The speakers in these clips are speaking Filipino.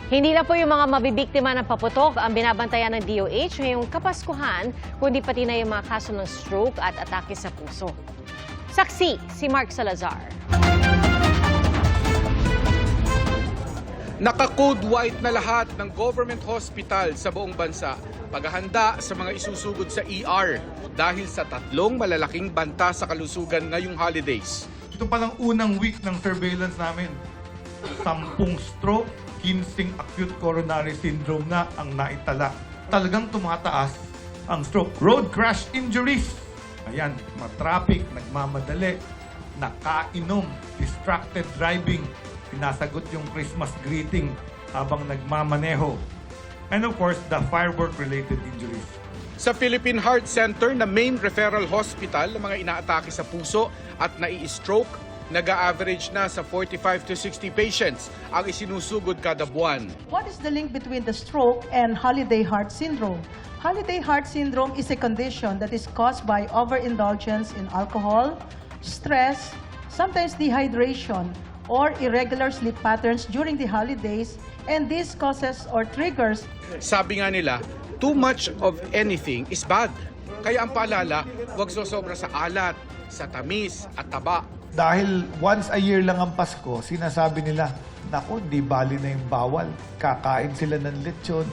Hindi na po yung mga mabibiktima ng paputok ang binabantayan ng DOH ngayong Kapaskuhan, kundi pati na yung mga kaso ng stroke at atake sa puso. Saksi, si Mark Salazar. Naka-code white na lahat ng government hospital sa buong bansa. Paghahanda sa mga isusugod sa ER dahil sa tatlong malalaking banta sa kalusugan ngayong holidays. Ito palang unang week ng surveillance namin. 10 stroke, 15 acute coronary syndrome na ang naitala. Talagang tumataas ang stroke. Road crash injuries. Ayan, matraffic, nagmamadali, nakainom, distracted driving, pinasagot yung Christmas greeting habang nagmamaneho. And of course, the firework-related injuries. Sa Philippine Heart Center na main referral hospital ng mga inaatake sa puso at nai-stroke, nag-a-average na sa 45 to 60 patients ang isinusugod kada buwan. What is the link between the stroke and holiday heart syndrome? Holiday heart syndrome is a condition that is caused by overindulgence in alcohol, stress, sometimes dehydration, or irregular sleep patterns during the holidays, and this causes or triggers. Sabi nga nila, too much of anything is bad. Kaya ang paalala, huwag sosobra sa alat, sa tamis at taba. Dahil once a year lang ang Pasko, sinasabi nila, naku, di bali na yung bawal. Kakain sila ng lechon,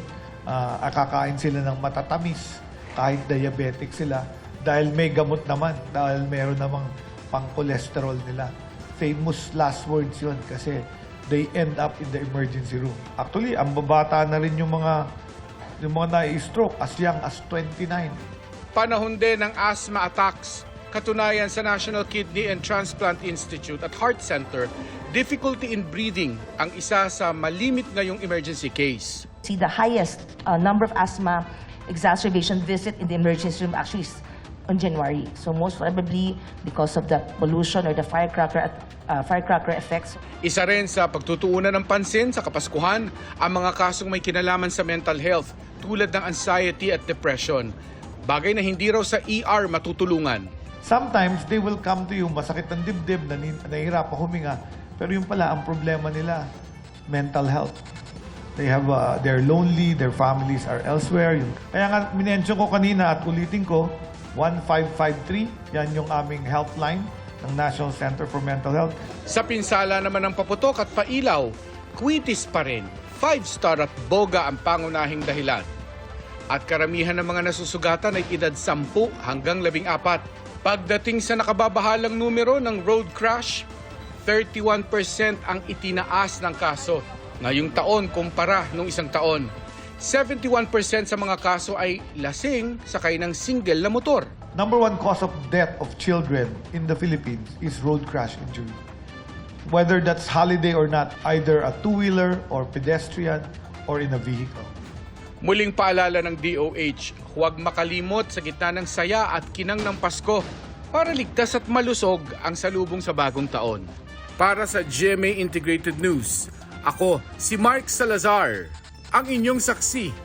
kakain sila ng matatamis, kahit diabetic sila. Dahil may gamot naman, dahil meron namang pang-cholesterol nila. Famous last words yun kasi they end up in the emergency room. Actually, ang babata na rin yung mga nai-stroke as young as 29. Panahon din ng asthma attacks. Katunayan sa National Kidney and Transplant Institute at Heart Center, difficulty in breathing ang isa sa malimit ngayong emergency case. See, the highest number of asthma exacerbation visit in the emergency room actually is on January. So most probably because of the pollution or the firecracker effects. Isa rin sa pagtutuunan ng pansin sa Kapaskuhan ang mga kasong may kinalaman sa mental health tulad ng anxiety at depression. Bagay na hindi raw sa ER matutulungan. Sometimes they will come to you, masakit ang dibdib, nahihirap pa huminga. Pero yung pala, ang problema nila, mental health. They're lonely, their families are elsewhere. Kaya nga, minention ko kanina at ulitin ko, 1553, yan yung aming helpline ng National Center for Mental Health. Sa pinsala naman ng paputok at pailaw, kwitis pa rin, 5-star at boga ang pangunahing dahilan. At karamihan ng mga nasusugatan ay edad 10 hanggang 14. Pagdating sa nakababahalang numero ng road crash, 31% ang itinaas ng kaso ngayong taon kumpara nung isang taon. 71% sa mga kaso ay lasing sakay ng single na motor. Number one cause of death of children in the Philippines is road crash injury. Whether that's holiday or not, either a two-wheeler or pedestrian or in a vehicle. Muling paalala ng DOH, huwag makalimot sa gitna ng saya at kinang ng Pasko para ligtas at malusog ang salubong sa bagong taon. Para sa GMA Integrated News, ako si Mark Salazar, ang inyong saksi.